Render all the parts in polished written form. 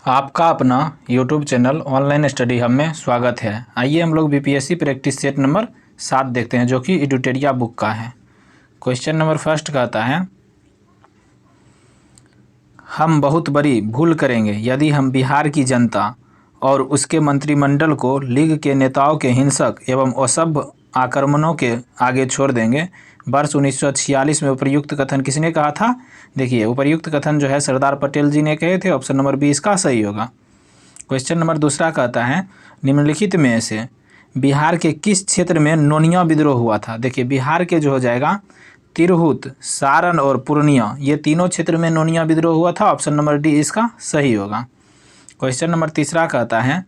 आपका अपना YouTube channel online study hub में स्वागत है। आइए हम लोग बीपीएससी प्रैक्टिस सेट नंबर 7 देखते हैं, जो कि एडुटेरिया बुक का है। क्वेश्चन नंबर फर्स्ट कहता है, हम बहुत बड़ी भूल करेंगे यदि हम बिहार की जनता और उसके मंत्रिमंडल को लीग के नेताओं के हिंसक एवं असभ्य आक्रमणों के आगे छोड़ देंगे। वर्ष 1946 में उपर्युक्त कथन किसने कहा था? देखिए, उपर्युक्त कथन जो है सरदार पटेल जी ने कहे थे। ऑप्शन नंबर बी इसका सही होगा। क्वेश्चन नंबर दूसरा कहता है, निम्नलिखित में से बिहार के किस क्षेत्र में नोनिया विद्रोह हुआ था? देखिए, बिहार के जो हो जाएगा तिरहुत, सारण और पूर्णिया, ये तीनों क्षेत्र में नोनिया विद्रोह हुआ था। ऑप्शन नंबर डी इसका सही होगा। क्वेश्चन नंबर तीसरा कहता है,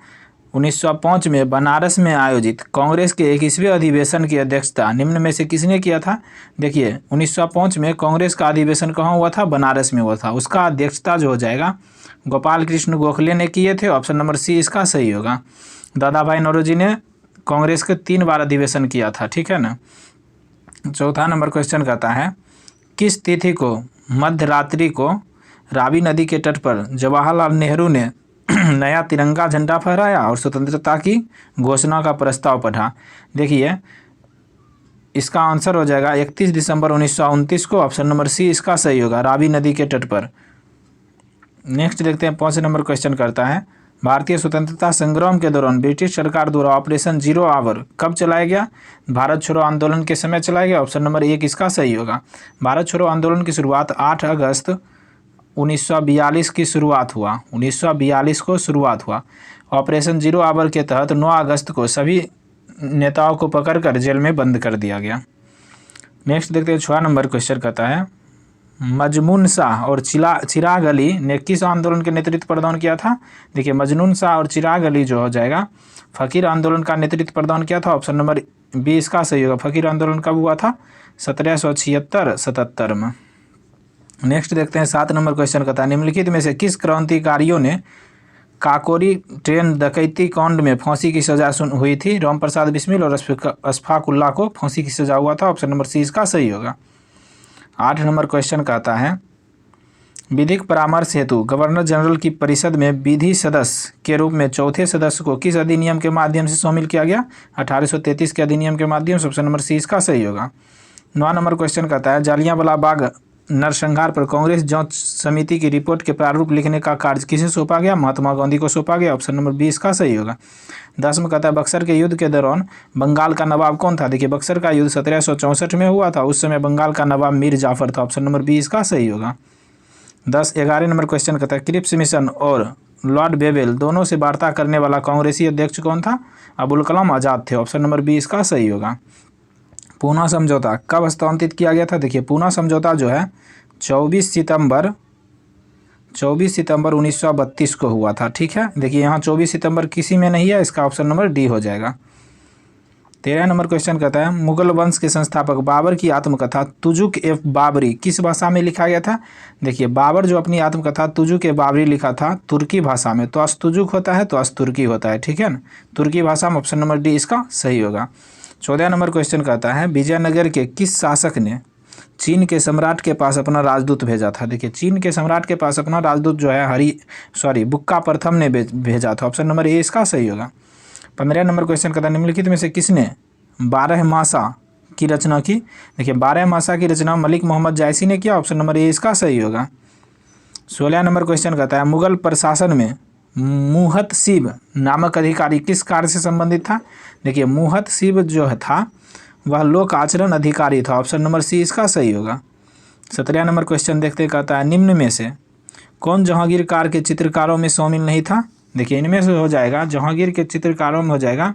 1905 में बनारस में आयोजित कांग्रेस के 21वें अधिवेशन की अध्यक्षता निम्न में से किसने किया था? देखिए, 1905 में कांग्रेस का अधिवेशन कहाँ हुआ था? बनारस में हुआ था। उसका अध्यक्षता जो हो जाएगा गोपाल कृष्ण गोखले ने किए थे। ऑप्शन नंबर सी इसका सही होगा। दादा भाई नौरोजी ने कांग्रेस के 3 बार अधिवेशन किया था, ठीक है ना। चौथा नंबर क्वेश्चन कहता है, किस तिथि को मध्य रात्रि को रावी नदी के तट पर जवाहरलाल नेहरू ने नया तिरंगा झंडा फहराया और स्वतंत्रता की घोषणा का प्रस्ताव पढ़ा? देखिए, इसका आंसर हो जाएगा 31 दिसंबर 1929 को। ऑप्शन नंबर सी इसका सही होगा, रावी नदी के तट पर। नेक्स्ट देखते हैं, 5 नंबर क्वेश्चन करता है, भारतीय स्वतंत्रता संग्राम के दौरान ब्रिटिश सरकार द्वारा ऑपरेशन जीरो आवर कब चलाया गया? भारत छोड़ो आंदोलन के समय चलाया गया। ऑप्शन नंबर 1 इसका सही होगा। भारत छोड़ो आंदोलन की शुरुआत 8 अगस्त 1942 की शुरुआत हुआ। 1942 को शुरुआत हुआ। ऑपरेशन जीरो आवर के तहत 9 अगस्त को सभी नेताओं को पकड़कर जेल में बंद कर दिया गया। नेक्स्ट देखते हैं, 6 नंबर क्वेश्चन कहता है, मजमून शाह और चिराग अली ने किस आंदोलन के नेतृत्व प्रदान किया था? देखिए, मजनून शाह और चिराग अली जो हो जाएगा फ़कीर आंदोलन का नेतृत्व प्रदान किया था। ऑप्शन नंबर बी इसका सही होगा। फ़कीर आंदोलन कब हुआ था? 1776-77 में। नेक्स्ट देखते हैं, 7 नंबर क्वेश्चन कहता है, निम्नलिखित में से किस क्रांतिकारियों ने काकोरी ट्रेन डकैती कांड में फांसी की सजा हुई थी? राम प्रसाद बिस्मिल और अशफाक उल्लाह को फांसी की सजा हुआ था। ऑप्शन नंबर सी इसका सही होगा। 8 नंबर क्वेश्चन कहता है, विधिक परामर्श हेतु गवर्नर जनरल की परिषद में विधि सदस्य के रूप में चौथे सदस्य को किस अधिनियम के माध्यम से शामिल किया गया? 1833 के अधिनियम के माध्यम से। ऑप्शन नंबर सी इसका सही होगा। 9 नंबर क्वेश्चन कहता है, जालियांवाला बाग नरसंहार पर कांग्रेस जांच समिति की रिपोर्ट के प्रारूप लिखने का कार्य किसे सौंपा गया? महात्मा गांधी को सौंपा गया। ऑप्शन नंबर बी इसका सही होगा। 10 में कहता है, बक्सर के युद्ध के दौरान बंगाल का नवाब कौन था? देखिए, बक्सर का युद्ध 1764 में हुआ था। उस समय बंगाल का नवाब मीर जाफर था। ऑप्शन नंबर बी इसका सही होगा। 11 नंबर क्वेश्चन कहता है, क्रिप्स मिशन और लॉर्ड बेवेल दोनों से वार्ता करने वाला कांग्रेसी अध्यक्ष कौन था? अबुल कलाम आज़ाद थे। ऑप्शन नंबर बी इसका सही होगा। पूना समझौता कब हस्तांतरित किया गया था? देखिए, पूना समझौता जो है 24 सितंबर 1932 को हुआ था, ठीक है। देखिए, यहाँ 24 सितंबर किसी में नहीं है, इसका ऑप्शन नंबर डी हो जाएगा। 13 नंबर क्वेश्चन कहता है, मुगल वंश के संस्थापक बाबर की आत्मकथा तुजुक ए बाबरी किस भाषा में लिखा गया था? देखिए, बाबर जो अपनी आत्मकथा तुजुक ए बाबरी लिखा था तुर्की भाषा में। तो अस्तुजुक होता है तो अस्तुर्की होता है, ठीक है ना, तुर्की भाषा में। ऑप्शन नंबर डी इसका सही होगा। 14 नंबर क्वेश्चन कहता है, विजयनगर के किस शासक ने चीन के सम्राट के पास अपना राजदूत भेजा था? देखिए, चीन के सम्राट के पास अपना राजदूत जो है बुक्का प्रथम ने भेजा था। ऑप्शन नंबर ए इसका सही होगा। 15 नंबर क्वेश्चन कहता है, निम्नलिखित में से किसने 12 मासा की रचना की? देखिए, 12 मासा की रचना मलिक मोहम्मद जायसी ने किया। ऑप्शन नंबर ए इसका सही होगा। 16 नंबर क्वेश्चन कहता है, मुगल प्रशासन में मुहतसिब नामक अधिकारी किस कार्य से संबंधित था? देखिए, मुहतसिब जो था वह लोक आचरण अधिकारी था। ऑप्शन नंबर सी इसका सही होगा। 17 नंबर क्वेश्चन देखते कहता है, निम्न में से कौन जहांगीर कार के चित्रकारों में शामिल नहीं था? देखिए, इनमें से हो जाएगा जहांगीर के चित्रकारों में हो जाएगा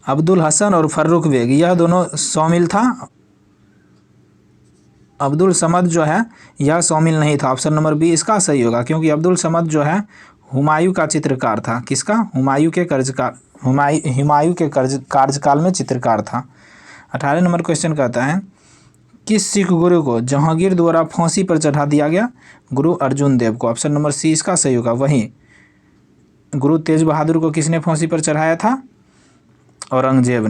अब्दुल हसन और फर्रुख बेग, यह दोनों शामिल था। अब्दुल समद जो है यह शामिल नहीं था। ऑप्शन नंबर बी इसका सही होगा, क्योंकि अब्दुल समद जो है हुमायूं का चित्रकार था। किसका? हुमायूं के कार्यकाल में चित्रकार था। 18 नंबर क्वेश्चन कहता है, किस सिख गुरु को जहांगीर द्वारा फांसी पर चढ़ा दिया गया? गुरु अर्जुन देव को। ऑप्शन नंबर सी इसका सही होगा। वहीं गुरु तेज बहादुर को किसने फांसी पर चढ़ाया था? औरंगजेब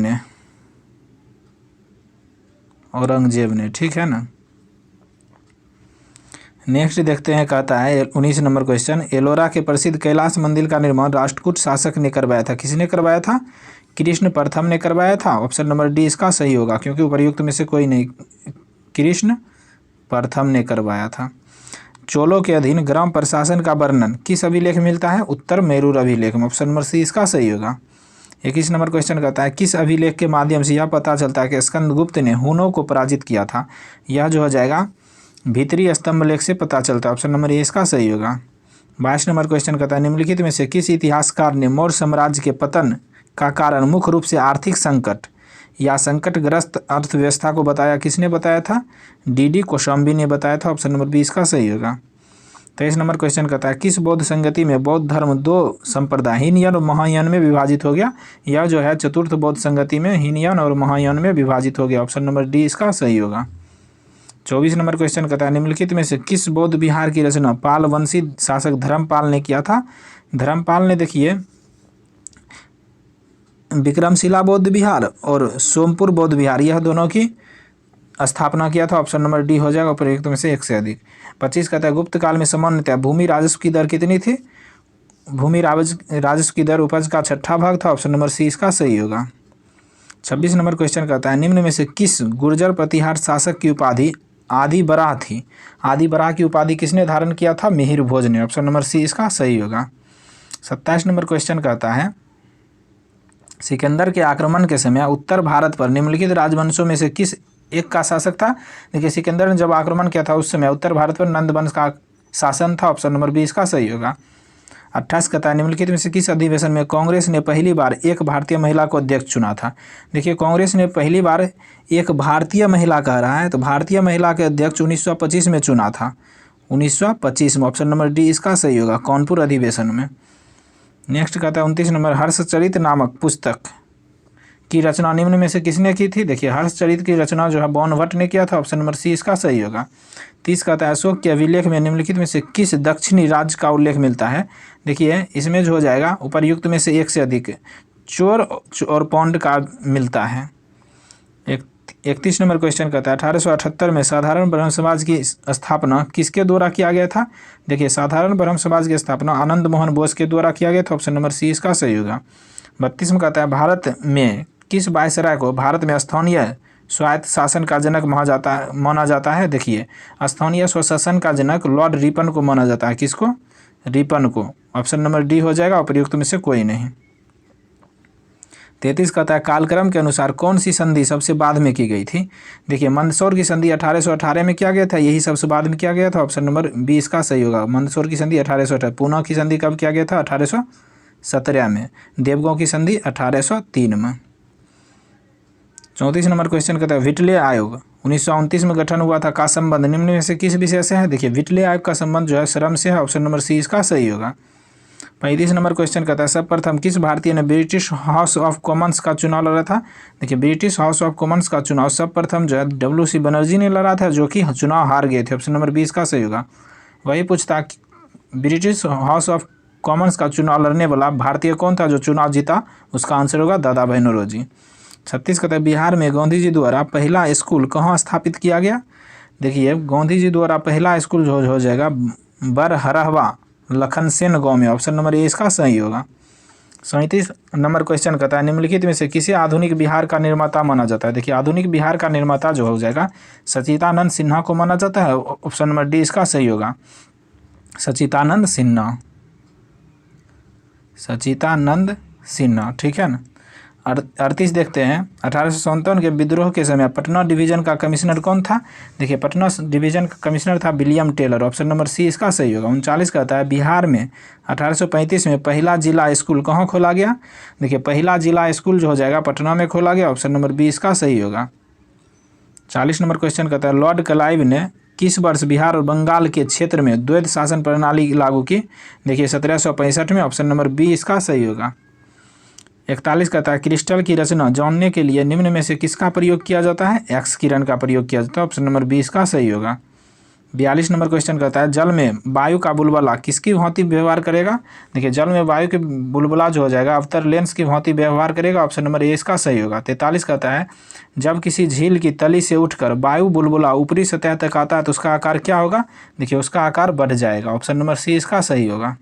ने, ठीक है ना। नेक्स्ट देखते हैं, कहता है 19 नंबर क्वेश्चन, एलोरा के प्रसिद्ध कैलाश मंदिर का निर्माण राष्ट्रकूट शासक ने करवाया था। किसने करवाया था? कृष्ण प्रथम ने करवाया था। ऑप्शन नंबर डी इसका सही होगा, क्योंकि उपर्युक्त में से कोई नहीं, कृष्ण प्रथम ने करवाया था। चोलों के अधीन ग्राम प्रशासन का वर्णन किस अभिलेख में मिलता है? उत्तर मेरूर अभिलेख में। ऑप्शन नंबर सी इसका सही होगा। 21 नंबर क्वेश्चन कहता है, किस अभिलेख के माध्यम से यह पता चलता है कि स्कंदगुप्त ने हुनों को पराजित किया था? यह जो हो जाएगा भीतरी स्तंभ लेख से पता चलता है। ऑप्शन नंबर ए इसका सही होगा। 22 नंबर क्वेश्चन कहता है, निम्नलिखित में से किस इतिहासकार ने मौर्य साम्राज्य के पतन का कारण मुख्य रूप से आर्थिक संकट या संकटग्रस्त अर्थव्यवस्था को बताया? किसने बताया था? डी कौशाम्बी ने बताया था। ऑप्शन नंबर बी इसका सही होगा। 23 नंबर क्वेश्चन कहता है, किस बौद्ध संगति में बौद्ध धर्म दो संप्रदाय हीनयान और महायान में विभाजित हो गया? यह जो है चतुर्थ बौद्ध संगति में हीनयान और महायान में विभाजित हो गया। ऑप्शन नंबर डी इसका सही होगा। 24 नंबर क्वेश्चन कहता है, निम्नलिखित में से किस बौद्ध विहार की रचना पाल वंशी शासक धर्मपाल ने किया था? धर्मपाल ने देखिए विक्रमशिला बौद्ध विहार और सोमपुर बौद्ध विहार, यह दोनों की स्थापना किया था। ऑप्शन नंबर डी हो जाएगा उपयुक्त में से एक से अधिक। 25 कहता है, गुप्त काल में सामान्यतः भूमि राजस्व की दर कितनी थी? भूमि राजस्व की दर उपज का 6ठा भाग था। ऑप्शन नंबर सी इसका सही होगा। 26 नंबर क्वेश्चन कहता है, निम्न में से किस गुर्जर प्रतिहार शासक की उपाधि आदि बराह थी? आदि बराह की उपाधि किसने धारण किया था? मिहिर भोज ने। ऑप्शन नंबर सी इसका सही होगा। 27 नंबर क्वेश्चन कहता है, सिकंदर के आक्रमण के समय उत्तर भारत पर निम्नलिखित राजवंशों में से किस एक का शासक था? देखिए सिकंदर ने जब आक्रमण किया था उस समय उत्तर भारत पर नंद वंश का शासन था। ऑप्शन नंबर बी इसका सही होगा। 28 कहता है, निम्नलिखित में से किस अधिवेशन में कांग्रेस ने पहली बार एक भारतीय महिला को अध्यक्ष चुना था? देखिए कांग्रेस ने पहली बार एक भारतीय महिला कह रहा है, तो भारतीय महिला के अध्यक्ष 1925 में चुना था। 1925 में। ऑप्शन नंबर डी इसका सही होगा, कानपुर अधिवेशन में। नेक्स्ट कहता है 29 नंबर, हर्षचरित नामक पुस्तक की रचना निम्न में से किसने की थी? देखिए हर्षचरित की रचना जो है बाणभट्ट ने किया था। ऑप्शन नंबर सी इसका सही होगा। 30 कहता है, अशोक के अभिलेख में निम्नलिखित में से किस दक्षिणी राज्य का उल्लेख मिलता है? देखिए इसमें जो हो जाएगा उपर्युक्त में से एक से अधिक चोर और पौंड का मिलता है। 31 नंबर क्वेश्चन कहता है, 1878 में साधारण ब्रह्म समाज की स्थापना किसके द्वारा किया गया था? देखिए साधारण ब्रह्म समाज की स्थापना आनंद मोहन बोस के द्वारा किया गया था। ऑप्शन नंबर सी इसका सही होगा। 32 में कहता है, भारत में किस वायसराय को भारत में स्थानीय स्वायत्त शासन का जनक माना जाता है? देखिए स्थानीय स्वशासन का जनक लॉर्ड रिपन को माना जाता है। किसको? रिपन को। ऑप्शन नंबर डी हो जाएगा उपयुक्त में से कोई नहीं। 33 कहता है, कालक्रम के अनुसार कौन सी संधि सबसे बाद में की गई थी? देखिए मंदसौर की संधि 1818 में किया गया था, यही सबसे बाद में किया गया था। ऑप्शन नंबर बी इसका सही होगा। मंदसौर की संधि 1818। पूना की संधि कब किया गया था? 1817 में। देवगांव की संधि 1803 में। 34 नंबर क्वेश्चन कहता है, विटले आयोग 1929 में गठन हुआ था का संबंध निम्न में से किस विषय से है? देखिए विटले आयोग का संबंध जो है श्रम से है। ऑप्शन नंबर सी इसका सही होगा। 35 नंबर क्वेश्चन कहता है, सर्वप्रथम किस भारतीय ने ब्रिटिश हाउस ऑफ कॉमन्स का चुनाव लड़ा था? देखिए ब्रिटिश हाउस ऑफ कॉमन्स का चुनाव सर्वप्रथम जो है WC बनर्जी ने लड़ा था, जो कि चुनाव हार गए थे। ऑप्शन नंबर बी इसका सही होगा। वही पूछता ब्रिटिश हाउस ऑफ कॉमन्स का चुनाव लड़ने वाला भारतीय कौन था जो चुनाव जीता? उसका आंसर होगा दादा भाई नौरोजी। 36 कहता है, बिहार में गांधी जी द्वारा पहला स्कूल कहाँ स्थापित किया गया? देखिए गांधी जी द्वारा पहला स्कूल जो हो जाएगा बरहरहवा लखनसेन गांव में। ऑप्शन नंबर ए इसका सही होगा। 37 नंबर क्वेश्चन कहता है, निम्नलिखित में से किसे आधुनिक बिहार का निर्माता माना जाता है? देखिए आधुनिक बिहार का निर्माता जो हो जाएगा सचिदानंद सिन्हा को माना जाता है। ऑप्शन नंबर डी इसका सही होगा, सचिदानंद सिन्हा। सचिदानंद सिन्हा, ठीक है ना। 38 देखते हैं, 1857 के विद्रोह के समय पटना डिवीज़न का कमिश्नर कौन था? देखिए पटना डिवीज़न का कमिश्नर था William Taylor. Option number C इसका सही होगा। 39 कहता है, बिहार में 1835 में पहला जिला स्कूल कहाँ खोला गया? देखिए पहला जिला स्कूल जो हो जाएगा पटना में खोला गया। ऑप्शन नंबर बी इसका सही होगा। 40 नंबर क्वेश्चन कहता है, लॉर्ड क्लाइव ने किस वर्ष बिहार और बंगाल के क्षेत्र में द्वैध शासन प्रणाली लागू की? देखिए 1765 में। ऑप्शन नंबर बी इसका सही होगा। 41 कहता है, क्रिस्टल की रचना जानने के लिए निम्न में से किसका प्रयोग किया जाता है? एक्स किरण का प्रयोग किया जाता है। ऑप्शन नंबर बी इसका सही होगा। 42 नंबर क्वेश्चन कहता है जल में वायु का बुलबुला किसकी भांति व्यवहार करेगा। देखिए जल में वायु के बुलबुला जो हो जाएगा अवतर लेंस की भांति व्यवहार करेगा। ऑप्शन नंबर ए इसका सही होगा। 43 कहता है जब किसी झील की तली से उठकर वायु बुलबुला ऊपरी सतह तक आता है तो उसका आकार क्या होगा। देखिए उसका आकार बढ़ जाएगा। ऑप्शन नंबर सी इसका सही होगा।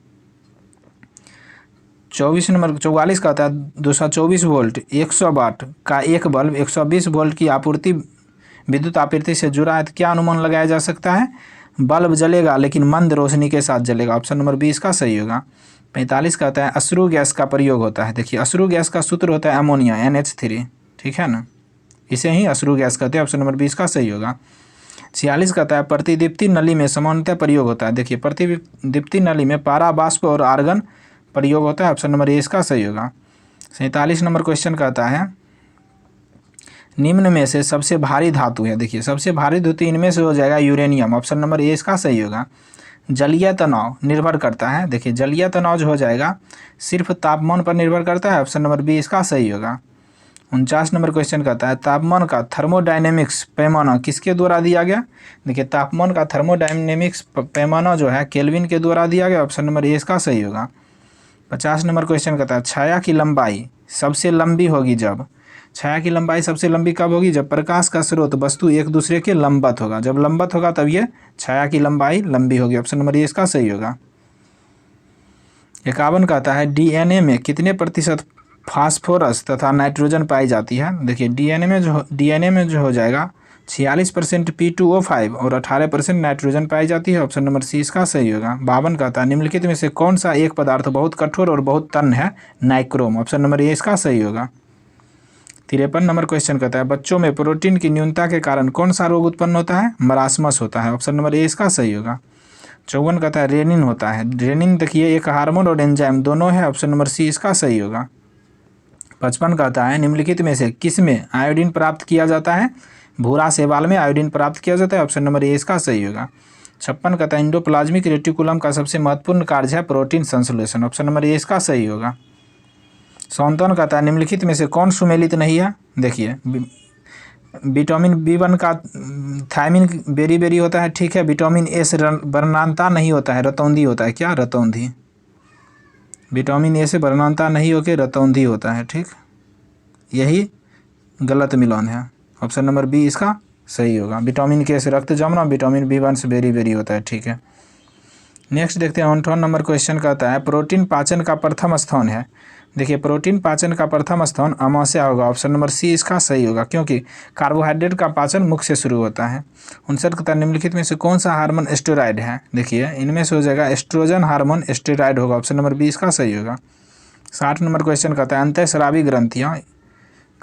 44 कहता है 224 वोल्ट 100 वाट का एक बल्ब 120 वोल्ट की आपूर्ति विद्युत आपूर्ति से जुड़ा है तो क्या अनुमान लगाया जा सकता है। बल्ब जलेगा लेकिन मंद रोशनी के साथ जलेगा। ऑप्शन नंबर बी इसका सही होगा। 45 कहता है अश्रु गैस का प्रयोग होता है। देखिए अश्रु गैस का सूत्र होता है अमोनिया NH3, ठीक है ना, इसे ही अश्रु गैस कहते हैं। ऑप्शन नंबर बी इसका सही होगा। 46 कहता है प्रतिदीप्ति नली में सामान्यतः प्रयोग होता है। देखिए प्रतिदीप्ति नली में पारा वाष्प और आर्गन प्रयोग होता है। ऑप्शन नंबर ए इसका सही होगा। 47 नंबर क्वेश्चन कहता है निम्न में से सबसे भारी धातु है। देखिए सबसे भारी धातु इनमें से हो जाएगा यूरेनियम। ऑप्शन नंबर ए इसका सही होगा। जलीय तनाव निर्भर करता है। देखिए जलीय तनाव जो हो जाएगा सिर्फ तापमान पर निर्भर करता है। ऑप्शन नंबर बी इसका सही होगा। 49 नंबर क्वेश्चन कहता है तापमान का थर्मोडायनेमिक्स पैमाना किसके द्वारा दिया गया। देखिए तापमान का थर्मोडायनेमिक्स पैमाना जो है केल्विन के द्वारा दिया गया। ऑप्शन नंबर ए इसका सही होगा। 50 नंबर क्वेश्चन कहता है छाया की लंबाई सबसे लंबी होगी जब। छाया की लंबाई सबसे लंबी कब होगी। जब प्रकाश का स्रोत वस्तु एक दूसरे के लंबवत होगा। जब लंबवत होगा तब ये छाया की लंबाई लंबी होगी। ऑप्शन नंबर ए इसका सही होगा। 51 कहता है DNA में कितने प्रतिशत फास्फोरस तथा नाइट्रोजन पाई जाती है। देखिए DNA में जो हो जाएगा 46% P2O5 और 18% नाइट्रोजन पाई जाती है। ऑप्शन नंबर सी इसका सही होगा। 52 कहता है निम्नलिखित में से कौन सा एक पदार्थ बहुत कठोर और बहुत तन्य है। नाइक्रोम। ऑप्शन नंबर ए इसका सही होगा। 53 नंबर क्वेश्चन कहता है बच्चों में प्रोटीन की न्यूनता के कारण कौन सा रोग उत्पन्न होता है। मरासमस होता है। ऑप्शन नंबर ए इसका सही होगा। 54 कहता है रेनिन होता है। रेनिन देखिए एक हार्मोन और एंजाइम दोनों है। ऑप्शन नंबर सी इसका सही होगा। 55 कहता है निम्नलिखित में से किस में आयोडीन प्राप्त किया जाता है। भूरा शैवाल में आयोडीन प्राप्त किया जाता है। ऑप्शन नंबर ए इसका सही होगा। 56 कहता है इंडोप्लाज्मिक रेटिकुलम का सबसे महत्वपूर्ण कार्य है प्रोटीन संश्लेषण। ऑप्शन नंबर ए इसका सही होगा। 57 कहता है निम्नलिखित में से कौन सुमेलित नहीं है। देखिए विटामिन B1 का थायमिन बेरी बेरी होता है, ठीक है। विटामिन ए से वर्णांता नहीं होता है, रतौंधी होता है। क्या रतौंधी। विटामिन ए से वर्णांता नहीं होकर रतौंधी होता है, ठीक। यही गलत मिलान है। ऑप्शन नंबर बी इसका सही होगा। विटामिन के से रक्त जमना, विटामिन B1 से बेरी बेरी होता है, ठीक है। नेक्स्ट देखते हैं 58 नंबर क्वेश्चन कहता है प्रोटीन पाचन का प्रथम स्थान है। देखिए प्रोटीन पाचन का प्रथम स्थान अमाशय होगा। ऑप्शन नंबर सी इसका सही होगा क्योंकि कार्बोहाइड्रेट का पाचन मुख से शुरू होता है। 59 कहता है निम्नलिखित में से कौन सा हार्मोन स्टेरॉयड है। देखिए इनमें से हो जाएगा एस्ट्रोजन हार्मोन स्टेरॉयड होगा। ऑप्शन नंबर बी इसका सही होगा। 60 नंबर क्वेश्चन कहता है अंतःस्रावी ग्रंथियाँ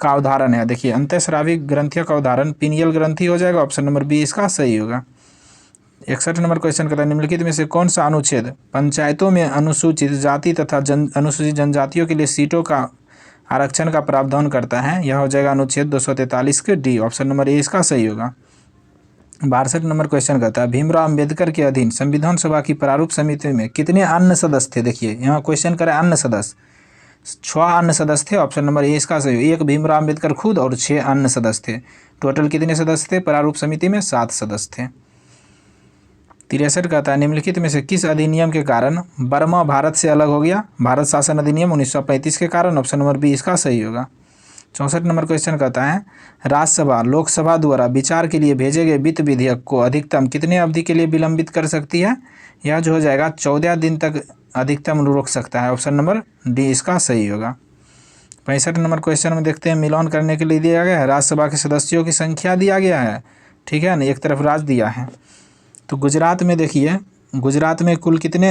का उदाहरण है। देखिए अंतःस्रावी ग्रंथियों का उदाहरण पीनियल ग्रंथि हो जाएगा। ऑप्शन नंबर बी इसका सही होगा। 61 नंबर क्वेश्चन कहता है निम्नलिखित में से कौन सा अनुच्छेद पंचायतों में अनुसूचित जाति तथा अनुसूचित जनजातियों के लिए सीटों का आरक्षण का प्रावधान करता है। यह हो जाएगा अनुच्छेद 243 के डी। ऑप्शन नंबर ए इसका सही होगा। 62 नंबर क्वेश्चन कहता है भीमराव अंबेडकर के अधीन संविधान सभा की प्रारूप समिति में कितने अन्य सदस्य थे। देखिए यहाँ क्वेश्चन करें अन्य सदस्य, 6 अन्य सदस्य थे। ऑप्शन नंबर ए इसका सही होगा। एक भीमराव अंबेडकर खुद और 6 अन्य सदस्य थे। टोटल कितने सदस्य थे प्रारूप समिति में, 7 सदस्य थे। 63 कहता है निम्नलिखित में से किस अधिनियम के कारण बर्मा भारत से अलग हो गया। भारत शासन अधिनियम 1935 के कारण। ऑप्शन नंबर बी इसका सही होगा। 64 नंबर क्वेश्चन कहता है राज्यसभा लोकसभा द्वारा विचार के लिए भेजे गए वित्त विधेयक को अधिकतम कितने अवधि के लिए विलंबित कर सकती है। यह जो हो जाएगा 14 दिन तक अधिकतम रोक सकता है। ऑप्शन नंबर डी इसका सही होगा। 65 नंबर क्वेश्चन में देखते हैं मिलान करने के लिए दिया गया है राज्यसभा के सदस्यों की संख्या दिया गया है, ठीक है ना, एक तरफ राज्य दिया है। तो गुजरात में देखिए गुजरात में कुल कितने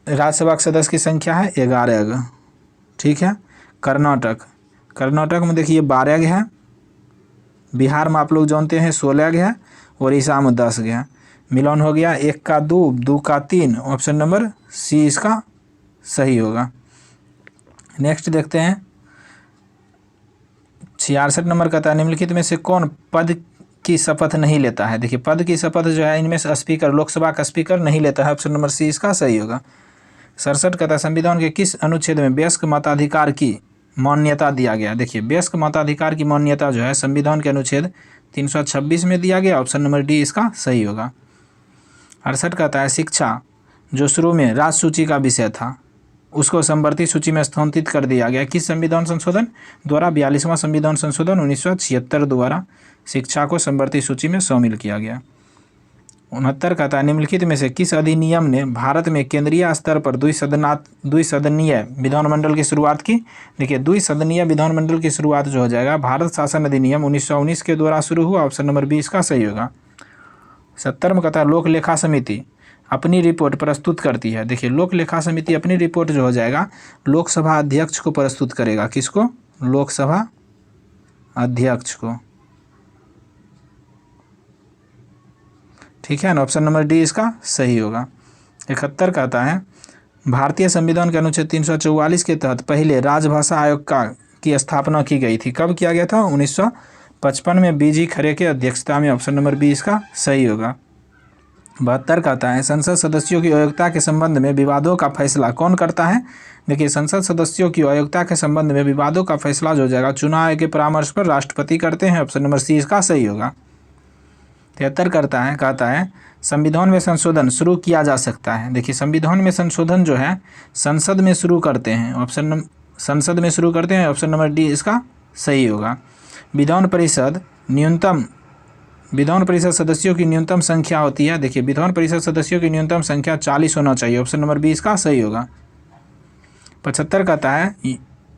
राज्यसभा के सदस्य की संख्या है, 11, ठीक है। कर्नाटक में देखिए 12 है। बिहार में आप लोग जानते हैं 16 है। उड़ीसा में 10 है। मिलान हो गया 1 का 2, 2 का 3। ऑप्शन नंबर सी इसका सही होगा। नेक्स्ट देखते हैं 66 नंबर कहता है निम्नलिखित में से कौन पद की शपथ नहीं लेता है। देखिए पद की शपथ जो है इनमें से स्पीकर लोकसभा का स्पीकर नहीं लेता है। ऑप्शन नंबर सी इसका सही होगा। 67 कहता है संविधान के किस अनुच्छेद में वयस्क मताधिकार की मान्यता दिया गया। देखिए वयस्क मताधिकार की मान्यता जो है संविधान के अनुच्छेद 326 में दिया गया, ऑप्शन नंबर डी इसका सही होगा। 68 कहता है शिक्षा जो शुरू में राज्य सूची का विषय था उसको समवर्ती सूची में स्थानांतरित कर दिया गया, किस संविधान संशोधन द्वारा? 42वां संविधान संशोधन 1976 द्वारा शिक्षा को समवर्ती सूची में शामिल किया गया। 69 कहता है निम्नलिखित में से किस अधिनियम ने भारत में केंद्रीय स्तर पर द्विसदनीय विधानमंडल की शुरुआत की? देखिए द्विसदनीय विधानमंडल की शुरुआत जो हो जाएगा भारत शासन अधिनियम 1919 के द्वारा शुरू हुआ, ऑप्शन नंबर बी इसका सही होगा। 70 में कहता है लोक लेखा समिति अपनी रिपोर्ट प्रस्तुत करती है। देखिए लोक लेखा समिति अपनी रिपोर्ट जो हो जाएगा लोकसभा अध्यक्ष को प्रस्तुत करेगा, किसको? लोकसभा अध्यक्ष को, ठीक है ना, ऑप्शन नंबर डी इसका सही होगा। 71 कहता है भारतीय संविधान के अनुच्छेद 344 के तहत पहले राजभाषा आयोग की स्थापना की गई थी, कब किया गया था? 1955 में बीजी खरे के अध्यक्षता में, ऑप्शन नंबर बी इसका सही होगा। 72 कहता है संसद सदस्यों की अयोग्यता के संबंध में विवादों का फैसला कौन करता है? देखिए संसद सदस्यों की अयोग्यता के संबंध में विवादों का फैसला जो हो जाएगा चुनाव आयोग के परामर्श पर राष्ट्रपति करते हैं, ऑप्शन नंबर सी इसका सही होगा। 73 कहता है संविधान में संशोधन शुरू किया जा सकता है। देखिए संविधान में संशोधन जो है संसद में शुरू करते हैं, संसद में शुरू करते हैं, ऑप्शन नंबर डी इसका सही होगा। विधान परिषद सदस्यों की न्यूनतम संख्या होती है। देखिए विधान परिषद सदस्यों की न्यूनतम संख्या 40 होना चाहिए, ऑप्शन नंबर बी इसका सही होगा। 75 कहता है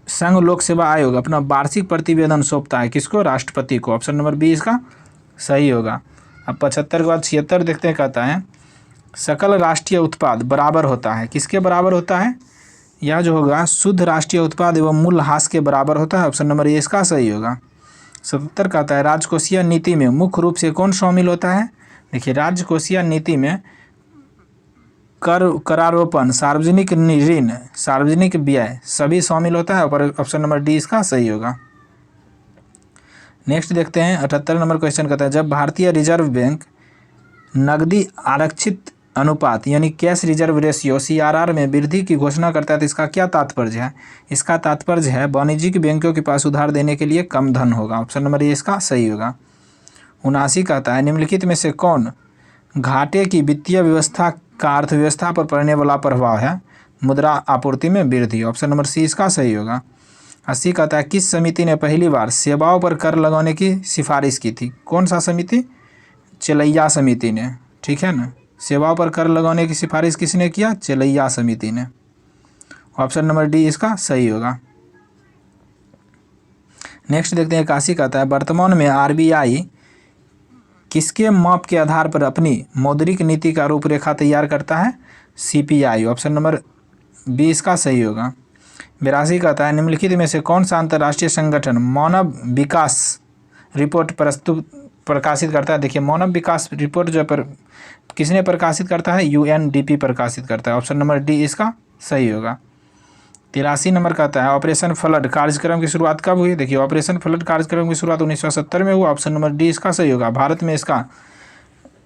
संघ लोक सेवा आयोग अपना वार्षिक प्रतिवेदन सौंपता है, किसको? राष्ट्रपति को, ऑप्शन नंबर बी इसका सही होगा। अब 75 के बाद 76 देखते हैं, कहता है सकल राष्ट्रीय उत्पाद बराबर होता है, किसके बराबर होता है? यह जो होगा शुद्ध राष्ट्रीय उत्पाद एवं मूल्यह्रास के बराबर होता है, ऑप्शन नंबर ए इसका सही होगा। 77 कहता है राजकोषीय नीति में मुख्य रूप से कौन शामिल होता है? देखिए राजकोषीय नीति में करारोपण, सार्वजनिक ऋण, सार्वजनिक व्यय सभी शामिल होता है, और ऑप्शन नंबर डी इसका सही होगा। नेक्स्ट देखते हैं 78 नंबर क्वेश्चन कहता है जब भारतीय रिजर्व बैंक नकदी आरक्षित अनुपात यानी कैश रिजर्व रेशियो CRR में वृद्धि की घोषणा करता है तो इसका क्या तात्पर्य है? इसका तात्पर्य है वाणिज्यिक बैंकों के पास उधार देने के लिए कम धन होगा, ऑप्शन नंबर ए इसका सही होगा। 79 कहता है निम्नलिखित में से कौन घाटे की वित्तीय व्यवस्था का अर्थव्यवस्था पर पड़ने वाला प्रभाव है? मुद्रा आपूर्ति में वृद्धि, ऑप्शन नंबर सी इसका सही होगा। 80 कहता है किस समिति ने पहली बार सेवाओं पर कर लगाने की सिफारिश की थी? कौन सा समिति? चेलैया समिति ने, ठीक है ना। सेवाओं पर कर लगाने की सिफारिश किसने किया? चेलैया समिति ने, ऑप्शन नंबर डी इसका सही होगा। नेक्स्ट देखते हैं 81 कहता है वर्तमान में RBI किसके माप के आधार पर अपनी मौद्रिक नीति का रूपरेखा तैयार करता है? CPI, ऑप्शन नंबर बी इसका सही होगा। 82 कहता है निम्नलिखित में से कौन सा अंतर्राष्ट्रीय संगठन मानव विकास रिपोर्ट प्रकाशित करता है? देखिए मानव विकास रिपोर्ट जो पर किसने प्रकाशित करता है? UNDP प्रकाशित करता है, ऑप्शन नंबर डी इसका सही होगा। 83 नंबर कहता है ऑपरेशन फ्लड कार्यक्रम की शुरुआत कब हुई? देखिए ऑपरेशन फ्लड कार्यक्रम की शुरुआत 1970 में हुआ, ऑप्शन नंबर डी इसका सही होगा। भारत में इसका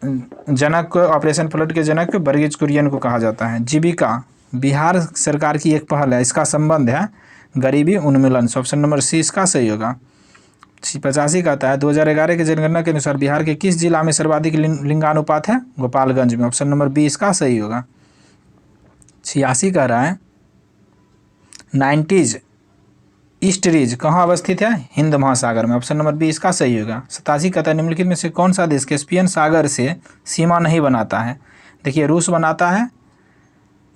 जनक, ऑपरेशन फ्लड के जनक वर्गीज कुरियन को कहा जाता है। जीविका बिहार सरकार की एक पहल है, इसका संबंध है गरीबी उन्मूलन, ऑप्शन नंबर सी इसका सही होगा। 85 कहता है 2011 की जनगणना के अनुसार बिहार के किस जिला में सर्वाधिक लिंगानुपात है? गोपालगंज में, ऑप्शन नंबर बी इसका सही होगा। 86 कह रहा है 90s ईस्ट रिज कहाँ अवस्थित है? हिंद महासागर में, ऑप्शन नंबर बी इसका सही होगा। 87 कहता है निम्नलिखित में से कौन सा देश कैस्पियन सागर से सीमा नहीं बनाता है? देखिए रूस बनाता है,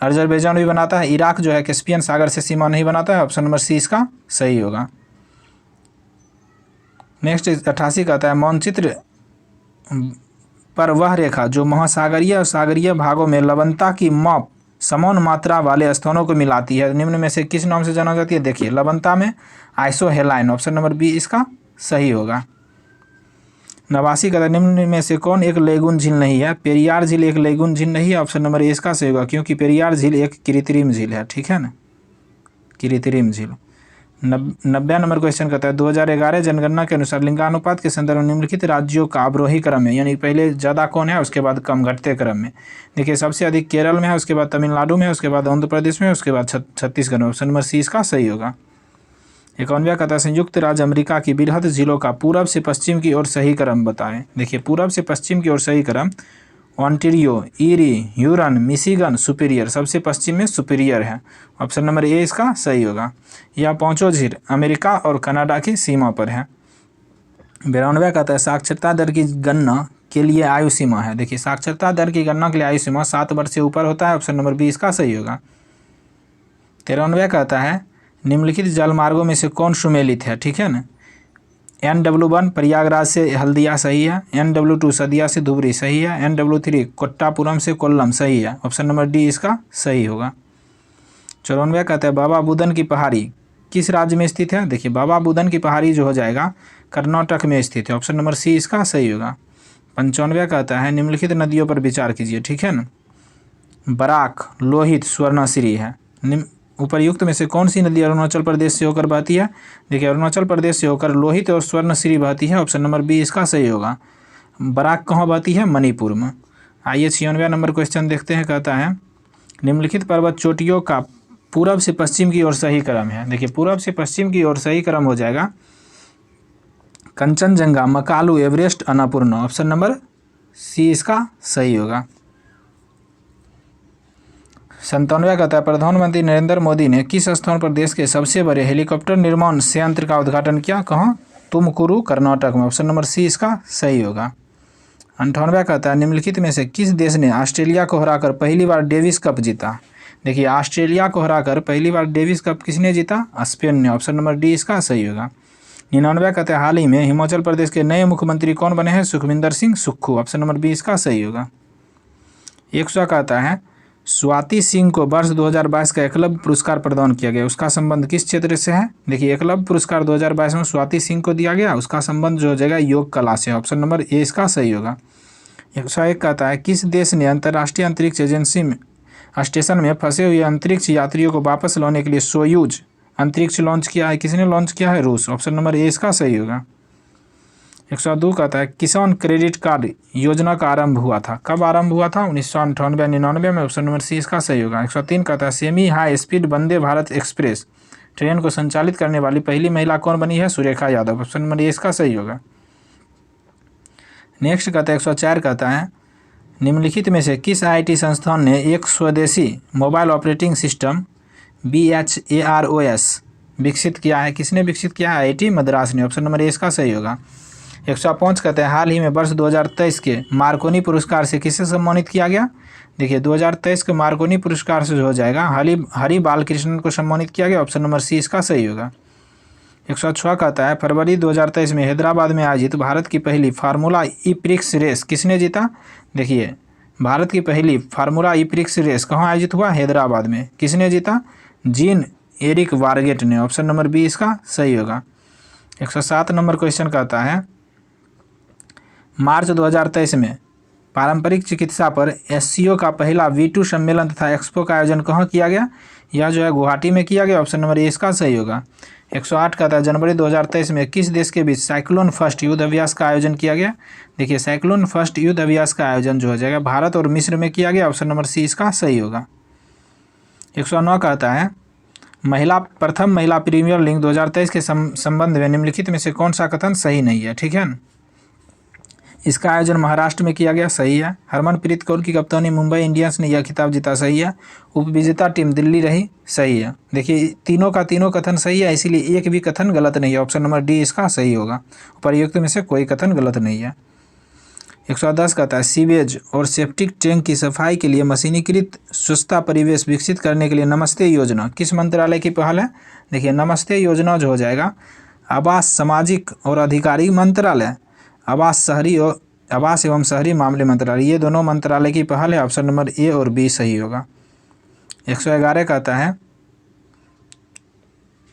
अजरबैजान भी बनाता है, इराक जो है कैस्पियन सागर से सीमा नहीं बनाता है, ऑप्शन नंबर सी इसका सही होगा। नेक्स्ट 88 कहता है मानचित्र पर वह रेखा जो महासागरीय और सागरीय भागों में लवणता की माप समान मात्रा वाले स्थानों को मिलाती है निम्न में से किस नाम से जाना जाती है? देखिए लवणता में आइसोहेलाइन, ऑप्शन नंबर बी इसका सही होगा। 89 कहता है निम्न में से कौन एक लेगून झील नहीं है? पेरियार झील एक लेगून झील नहीं है, ऑप्शन नंबर ए इसका सही होगा, क्योंकि पेरियार झील एक कृत्रिम झील है, ठीक है ना, कृत्रिम झील। 90 नंबर क्वेश्चन कहता है 2011 जनगणना के अनुसार लिंगानुपात के संदर्भ में निम्नलिखित राज्यों का अवरोही क्रम में, यानी पहले ज़्यादा कौन है उसके बाद कम घटते क्रम में। देखिए सबसे अधिक केरल में है, उसके बाद तमिलनाडु में है, उसके बाद आंध्र प्रदेश में, उसके बाद छत्तीसगढ़ में, ऑप्शन नंबर सी इसका सही होगा। 51वां कहता है संयुक्त राज्य अमेरिका की बृहद जिलों का पूरब से पश्चिम की ओर सही क्रम बताएं। देखिए पूरब से पश्चिम की ओर सही क्रम Ontario, Erie, Huron, Michigan, Superior. सबसे पश्चिम में सुपीरियर है। ऑप्शन नंबर ए इसका सही होगा। यह पांचों झील अमेरिका और कनाडा की सीमा पर है। 92वां कहता है साक्षरता दर की गणना के लिए आयु सीमा है। देखिए साक्षरता दर की गणना के लिए आयु सीमा 7 वर्ष से ऊपर होता है। ऑप्शन नंबर बी इसका सही होगा। 93वां कहता है निम्नलिखित जलमार्गों में से कौन सुमेलित है। ठीक है ना। NW1 प्रयागराज से हल्दिया सही है। NW2 सदिया से धुबरी सही है। NW3 कोट्टापुरम से कोल्लम सही है। ऑप्शन नंबर डी इसका सही होगा। 94वां कहता है बाबा बुदन की पहाड़ी किस राज्य में स्थित है। देखिए बाबा बुदन की पहाड़ी जो हो जाएगा कर्नाटक में स्थित है। ऑप्शन नंबर सी इसका सही होगा। 95वां कहता है निम्नलिखित नदियों पर विचार कीजिए। ठीक है ना। बराक, लोहित, स्वर्णश्री है। उपर्युक्त में से कौन सी नदी अरुणाचल प्रदेश से होकर बहती है। देखिए अरुणाचल प्रदेश से होकर लोहित और स्वर्णश्री बहती है। ऑप्शन नंबर बी इसका सही होगा। बराक कहाँ बहती है, मणिपुर में। आइए 96वां नंबर क्वेश्चन देखते हैं। कहता है निम्नलिखित पर्वत चोटियों का पूरब से पश्चिम की ओर सही क्रम है। देखिए पूरब से पश्चिम की ओर सही क्रम हो जाएगा Kanchenjunga, Makalu, Everest, Annapurna. Option number C इसका सही होगा। 97वां कहता है प्रधानमंत्री नरेंद्र मोदी ने किस स्थान पर देश के सबसे बड़े हेलीकॉप्टर निर्माण संयंत्र का उद्घाटन किया। कहाँ, तुमकुरू, कर्नाटक में। ऑप्शन नंबर सी इसका सही होगा। 98वां कहता है निम्नलिखित में से किस देश ने ऑस्ट्रेलिया को हराकर पहली बार डेविस कप जीता। देखिए ऑस्ट्रेलिया को हराकर पहली बार डेविस कप किसने जीता, स्पेन ने। ऑप्शन नंबर डी इसका सही होगा। 99वां कहते हैं हाल ही में हिमाचल प्रदेश के नए मुख्यमंत्री कौन बने हैं, Sukhvinder Singh Sukhu. Option number B इसका सही होगा। 100 कहता है स्वाति सिंह को वर्ष 2022 का एकलव्य पुरस्कार प्रदान किया गया, उसका संबंध किस क्षेत्र से है। देखिए एकलव्य पुरस्कार 2022 में स्वाति सिंह को दिया गया, उसका संबंध जो हो जाएगा योग कला से। ऑप्शन नंबर ए इसका सही होगा। 101 कहता है किस देश ने अंतर्राष्ट्रीय अंतरिक्ष एजेंसी में स्टेशन में फंसे हुए अंतरिक्ष यात्रियों को वापस लाने के लिए सोयूज अंतरिक्ष लॉन्च किया है। किसने लॉन्च किया है, रूस। ऑप्शन नंबर ए इसका सही होगा। 102 कहता है किसान क्रेडिट कार्ड योजना का आरंभ हुआ था, कब आरंभ हुआ था, 1998-99 में। ऑप्शन नंबर सी इसका सही होगा। 103 कहता है semi high speed Vande Bharat express train को संचालित करने वाली पहली महिला कौन बनी है, Surekha Yadav. Option number A इसका सही होगा। नेक्स्ट कहता है 104 कहता है निम्नलिखित में से किस IIT संस्थान ने एक स्वदेशी मोबाइल ऑपरेटिंग सिस्टम BHAROS विकसित किया है। किसने विकसित किया है, IIT मद्रास ने। ऑप्शन नंबर ए इसका सही होगा। 105 कहते हैं हाल ही में वर्ष 2023 के मार्कोनी पुरस्कार से किसे सम्मानित किया गया। देखिए 2023 के मार्कोनी पुरस्कार से जो हो जाएगा हरि बालकृष्णन को सम्मानित किया गया। ऑप्शन नंबर सी इसका सही होगा। 106 कहता है फरवरी 2023 में हैदराबाद में आयोजित भारत की पहली फार्मूला ई-प्रिक्स रेस किसने जीता। देखिए भारत की पहली फार्मूला ई-प्रिक्स रेस कहाँ आयोजित हुआ, हैदराबाद में। किसने जीता, जीन एरिक वारगेट ने। ऑप्शन नंबर बी इसका सही होगा। 107 नंबर क्वेश्चन कहता है मार्च 2023 में पारंपरिक चिकित्सा पर SCO का पहला V2 सम्मेलन तथा एक्सपो का आयोजन कहाँ किया गया, यह जो है गुवाहाटी में किया गया। ऑप्शन नंबर ए इसका सही होगा। 108 कहता है जनवरी 2023 में किस देश के बीच साइक्लोन फर्स्ट युद्ध अभ्यास का आयोजन किया गया। देखिए साइक्लोन फर्स्ट युद्ध अभ्यास का आयोजन जो हो जाएगा भारत और मिस्र में किया गया। ऑप्शन नंबर सी इसका सही होगा। 109 कहता है प्रथम महिला प्रीमियर लीग 2023 के संबंध में निम्नलिखित में से कौन सा कथन सही नहीं है। ठीक है, इसका आयोजन महाराष्ट्र में किया गया, सही है। हरमनप्रीत कौर की कप्तानी मुंबई इंडियंस ने यह खिताब जीता, सही है। उपविजेता टीम दिल्ली रही, सही है। देखिए तीनों का तीनों कथन सही है, इसीलिए एक भी कथन गलत नहीं है। ऑप्शन नंबर डी इसका सही होगा। उपर्युक्त में से कोई कथन गलत नहीं है। 110 कहता है सीवेज और सेप्टिक टैंक की सफाई के लिए मशीनीकृत स्वच्छता परिवेश विकसित करने के लिए नमस्ते योजना किस मंत्रालय की पहल है। देखिए नमस्ते योजना जो हो जाएगा आवास, सामाजिक और अधिकारी मंत्रालय, आवास एवं शहरी मामले मंत्रालय, ये दोनों मंत्रालय की पहल है। ऑप्शन नंबर ए और बी सही होगा। 111 कहता है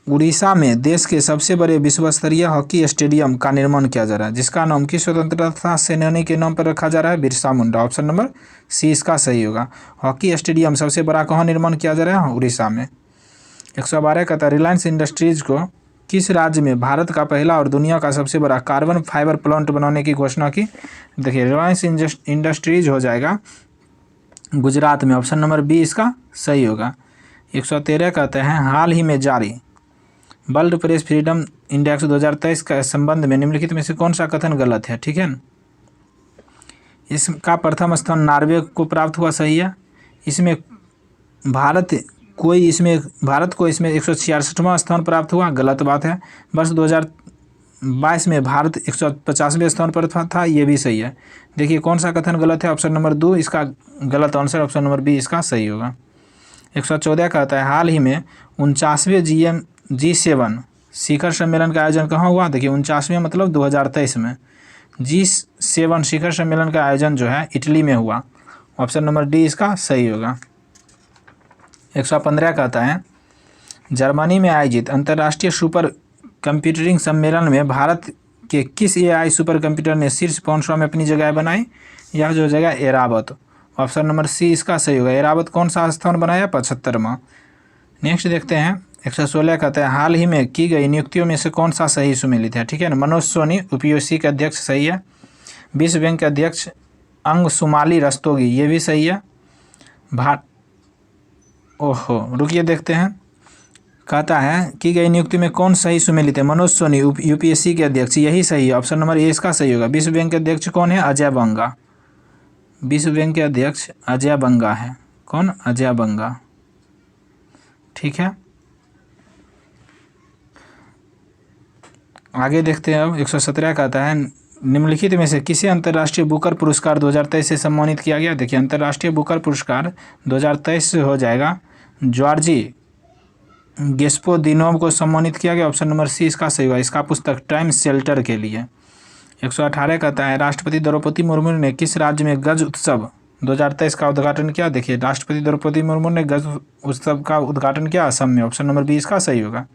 उड़ीसा में देश के सबसे बड़े विश्व स्तरीय हॉकी स्टेडियम का निर्माण किया जा रहा है, जिसका नाम किस स्वतंत्रता सेनानी के नाम पर रखा जा रहा है, Birsa Munda. Option number C इसका सही होगा। हॉकी स्टेडियम सबसे बड़ा कहाँ निर्माण किया जा रहा है, उड़ीसा में। 112 कहता है रिलायंस इंडस्ट्रीज को किस राज्य में भारत का पहला और दुनिया का सबसे बड़ा कार्बन फाइबर प्लांट बनाने की घोषणा की। देखिए रिलायंस इंडस्ट्रीज हो जाएगा गुजरात में। ऑप्शन नंबर बी इसका सही होगा। 113 कहते हैं हाल ही में जारी वर्ल्ड प्रेस फ्रीडम इंडेक्स 2023 का संबंध में निम्नलिखित में से कौन सा कथन गलत है, ठीक है। इसका प्रथम स्थान नॉर्वे को प्राप्त हुआ, सही है। इसमें भारत को इसमें 166वां स्थान प्राप्त हुआ, गलत बात है। वर्ष 2022 में भारत 150वें स्थान पर था, ये भी सही है। देखिए कौन सा कथन गलत है, ऑप्शन नंबर 2 इसका गलत आंसर, ऑप्शन नंबर बी इसका सही होगा। 114 कहता है हाल ही में 49वें G7 शिखर सम्मेलन का आयोजन कहाँ हुआ। देखिए 49वें मतलब 2023 में G7 शिखर सम्मेलन का आयोजन जो है इटली में हुआ, ऑप्शन नंबर डी इसका सही होगा। 115 कहता है जर्मनी में आयोजित अंतर्राष्ट्रीय सुपर कंप्यूटिंग सम्मेलन में भारत के किस AI सुपर कंप्यूटर ने शीर्ष 500 में अपनी जगह बनाई। यह जो जगह एरावत, ऑप्शन नंबर सी इसका सही होगा। एरावत कौन सा स्थान बनाया, 75वां। नेक्स्ट देखते हैं 116 कहते हैं हाल ही में की गई नियुक्तियों में से कौन सा सही सुमेलित है, ठीक है ना। मनोज सोनी UPSC के अध्यक्ष, सही है। विश्व बैंक के अध्यक्ष अंगसुमाली रस्तोगी, ये भी सही है। रुकिए देखते हैं, कहता है की गई नियुक्ति में कौन सही सुमेलित है। मनोज सोनी UPSC के अध्यक्ष, यही सही है, ऑप्शन नंबर ए इसका सही होगा। विश्व बैंक के अध्यक्ष कौन है, अजय बंगा। विश्व बैंक के अध्यक्ष अजय बंगा है, कौन, अजय बंगा, ठीक है। आगे देखते हैं अब 117 कहता है निम्नलिखित में से किसे अंतर्राष्ट्रीय बुकर पुरस्कार 2023 से सम्मानित किया गया। देखिए अंतर्राष्ट्रीय बुकर पुरस्कार 2023 से हो जाएगा जॉर्जी गेस्पोदिनोव को सम्मानित किया गया, ऑप्शन नंबर सी इसका सही होगा। इसका पुस्तक टाइम शेल्टर के लिए। 118 कहता है राष्ट्रपति द्रौपदी मुर्मू ने किस राज्य में गज उत्सव 2023 का उद्घाटन किया। देखिए राष्ट्रपति द्रौपदी मुर्मू ने गज उत्सव का उद्घाटन किया असम में, ऑप्शन नंबर बी इसका सही होगा।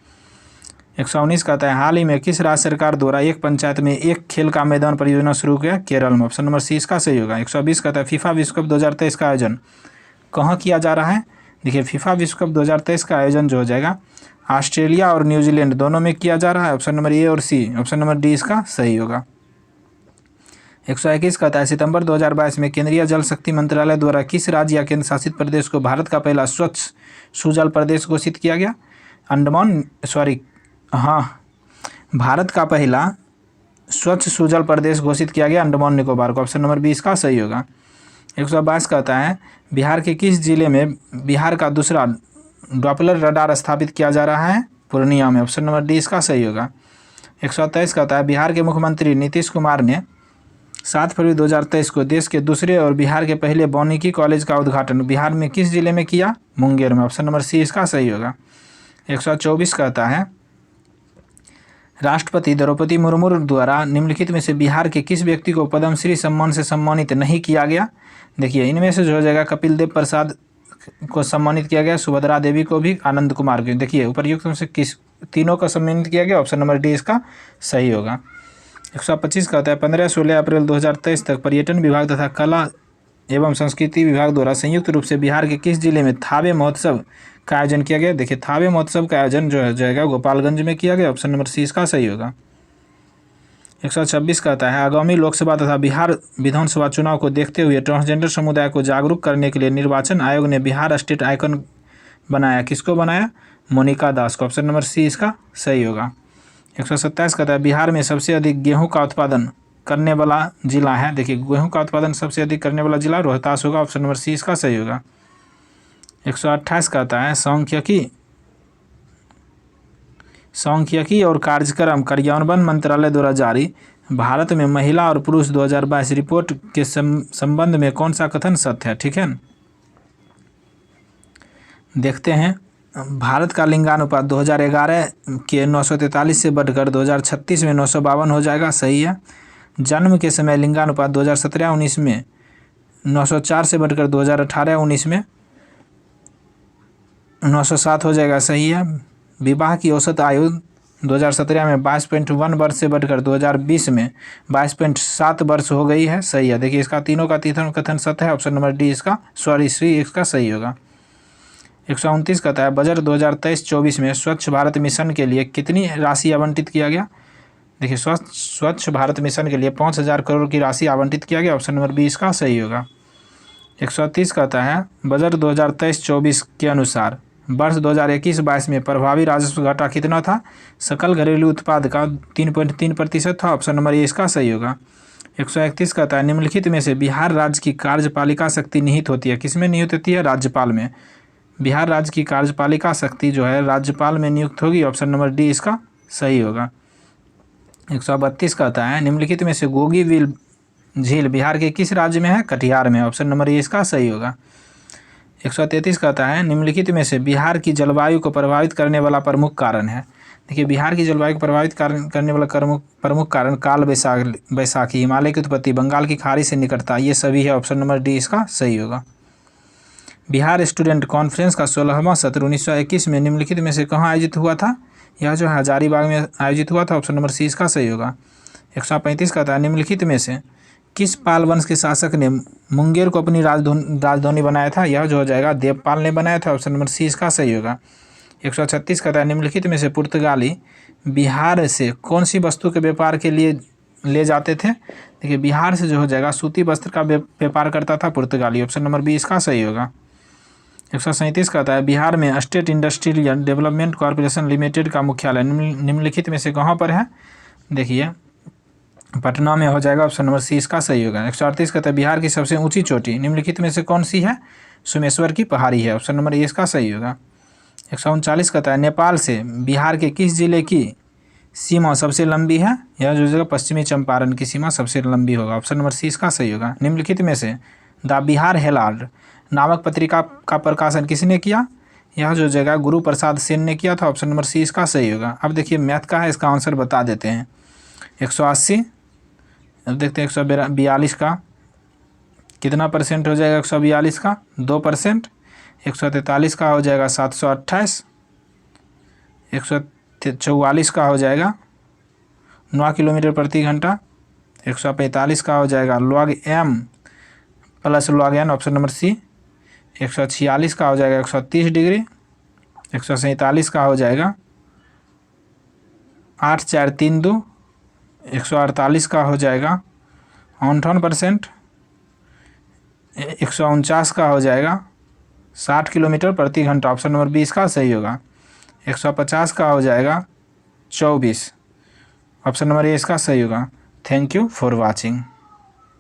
119 कहता है हाल ही में किस राज्य सरकार द्वारा एक पंचायत में एक खेल का मैदान परियोजना शुरू किया, केरल में, ऑप्शन नंबर सी इसका सही होगा। 120 कहता है फीफा विश्व कप 2023 का आयोजन कहाँ किया जा रहा है। देखिए फीफा विश्व कप 2023 का आयोजन जो हो जाएगा ऑस्ट्रेलिया और न्यूजीलैंड दोनों में किया जा रहा है, ऑप्शन नंबर ए और सी, ऑप्शन नंबर डी इसका सही होगा। 121 कहता है सितंबर 2022 में केंद्रीय जल शक्ति मंत्रालय द्वारा किस राज्य या केंद्र शासित प्रदेश को भारत का पहला स्वच्छ सुजल प्रदेश घोषित किया गया। भारत का पहला स्वच्छ सुजल प्रदेश घोषित किया गया अंडमान निकोबार को, ऑप्शन नंबर बी इसका सही होगा। 122 कहता है बिहार के किस जिले में बिहार का दूसरा डॉपलर रडार स्थापित किया जा रहा है, पूर्णिया में, ऑप्शन नंबर डी इसका सही होगा। 123 कहता है बिहार के मुख्यमंत्री नीतीश कुमार ने 7 फरवरी 2023 को देश के दूसरे और बिहार के पहले वानिकी कॉलेज का उद्घाटन बिहार में किस जिले में किया, मुंगेर में, ऑप्शन नंबर सी इसका सही होगा। 124 कहता है राष्ट्रपति द्रौपदी मुर्मू द्वारा निम्नलिखित में से बिहार के किस व्यक्ति को पद्मश्री सम्मान से सम्मानित नहीं किया गया। देखिए इनमें से जो हो जाएगा कपिल देव प्रसाद को सम्मानित किया गया, सुभद्रा देवी को भी, आनंद कुमार को। देखिए उपर्युक्त में से किस तीनों को सम्मानित किया गया, ऑप्शन नंबर डी इसका सही होगा। 125 कहता है 15-16 अप्रैल 2023 तक पर्यटन विभाग तथा कला एवं संस्कृति विभाग द्वारा संयुक्त रूप से बिहार के किस जिले में थावे महोत्सव का आयोजन किया गया। देखिए थावे महोत्सव का आयोजन जो हो जाएगा गोपालगंज में किया गया, ऑप्शन नंबर सी इसका सही होगा। 126 कहता है आगामी लोकसभा तथा बिहार विधानसभा चुनाव को देखते हुए ट्रांसजेंडर समुदाय को जागरूक करने के लिए निर्वाचन आयोग ने बिहार स्टेट आइकन बनाया, किसको बनाया, मोनिका दास को, ऑप्शन नंबर सी इसका सही होगा। 127 कहता है बिहार में सबसे अधिक गेहूं का उत्पादन करने वाला जिला है। देखिए गेहूं का उत्पादन सबसे अधिक करने वाला जिला रोहतास होगा, ऑप्शन नंबर सी इसका सही होगा। 128 कहता है सांख्यिकी और कार्यक्रम कार्यान्वयन मंत्रालय द्वारा जारी भारत में महिला और पुरुष 2022 रिपोर्ट के संबंध में कौन सा कथन सत्य है, ठीक है। देखते हैं भारत का लिंगानुपात 2011 के 943 से बढ़कर 2036 में 952 हो जाएगा, सही है। जन्म के समय लिंगानुपात 2017-19 में 904 से बढ़कर 2018-19 में 907 हो जाएगा, सही है। विवाह की औसत आयु 2017 में 22.1 वर्ष से बढ़कर 2020 में 22.7 वर्ष हो गई है, सही है। देखिए इसका तीनों का कथन सत्य है, ऑप्शन नंबर डी इसका सी इसका सही होगा। 129 कहता है बजट 2023-24 में स्वच्छ भारत मिशन के लिए कितनी राशि आवंटित किया गया। देखिए स्वच्छ भारत मिशन के लिए 5000 करोड़ की राशि आवंटित किया गया, ऑप्शन नंबर बी इसका सही होगा। 130 कहता है बजट 2023-24 के अनुसार वर्ष 2021-22 में प्रभावी राजस्व घाटा कितना था? सकल घरेलू उत्पाद का 3.3% था। ऑप्शन नंबर ए इसका सही होगा। 131 कहता है निम्नलिखित में से बिहार राज्य की कार्यपालिका शक्ति निहित होती है, किसमें निहित होती है? राज्यपाल में। बिहार राज्य की कार्यपालिका शक्ति जो है राज्यपाल में नियुक्त होगी। ऑप्शन नंबर डी इसका सही होगा। 132 कहता है निम्नलिखित में से गोगीबिल झील बिहार के किस राज्य में है? कटिहार में। ऑप्शन नंबर ए इसका सही होगा। 133 कहता है निम्नलिखित में से बिहार की जलवायु को प्रभावित करने वाला प्रमुख कारण है। देखिए बिहार की जलवायु को प्रभावित करने वाला प्रमुख कारण काल बैसाखी, हिमालय की उत्पत्ति, बंगाल की खाड़ी से निकटता, ये सभी है। ऑप्शन नंबर डी इसका सही होगा। बिहार स्टूडेंट कॉन्फ्रेंस का 16वां सत्र 1921 में निम्नलिखित में से कहाँ आयोजित हुआ था? यह जो है हजारीबाग में आयोजित हुआ था। ऑप्शन नंबर सी इसका सही होगा। 135 कहता है निम्नलिखित में से किस पाल वंश के शासक ने मुंगेर को अपनी राजधानी बनाया था? यह जो हो जाएगा देवपाल ने बनाया था। ऑप्शन नंबर सी इसका सही होगा। 136 कहता है निम्नलिखित में से पुर्तगाली बिहार से कौन सी वस्तु के व्यापार के लिए ले जाते थे? देखिए बिहार से जो हो जाएगा सूती वस्त्र का व्यापार करता था पुर्तगाली। ऑप्शन नंबर बी इसका सही होगा। 137 कहता है बिहार में state industrial development corporation limited का मुख्यालय निम्नलिखित में से कहाँ पर है? देखिए पटना में हो जाएगा। ऑप्शन नंबर सी इसका सही होगा। 138 कहता है बिहार की सबसे ऊंची चोटी निम्नलिखित में से कौन सी है? सोमेश्वर की पहाड़ी है। ऑप्शन नंबर ए इसका सही होगा। 139 कहता है नेपाल से बिहार के किस जिले की सीमा सबसे लंबी है? यह जो जगह पश्चिमी चंपारण की सीमा सबसे लंबी होगा। ऑप्शन नंबर सी इसका सही होगा। निम्नलिखित में से द बिहार हेराल्ड नामक पत्रिका का प्रकाशन किसने किया? यह जो जगह गुरु प्रसाद सेन ने किया था। ऑप्शन नंबर सी इसका सही होगा। अब देखिए मैथ का है, इसका आंसर बता देते हैं। 180, अब देखते हैं 142 का कितना परसेंट हो जाएगा? 142 का 2%। 143 का हो जाएगा 728। 144 का हो जाएगा 9 किलोमीटर प्रति घंटा। 145 का हो जाएगा log m plus log n। Option number C. 146 का हो जाएगा 130 डिग्री। 147 का हो जाएगा 8432। 148 का हो जाएगा 58%। 149 का हो जाएगा 60 किलोमीटर प्रति घंटा। ऑप्शन नंबर 20 का सही होगा। 150 का हो जाएगा 24। ऑप्शन नंबर ए इसका सही होगा। Thank you for watching.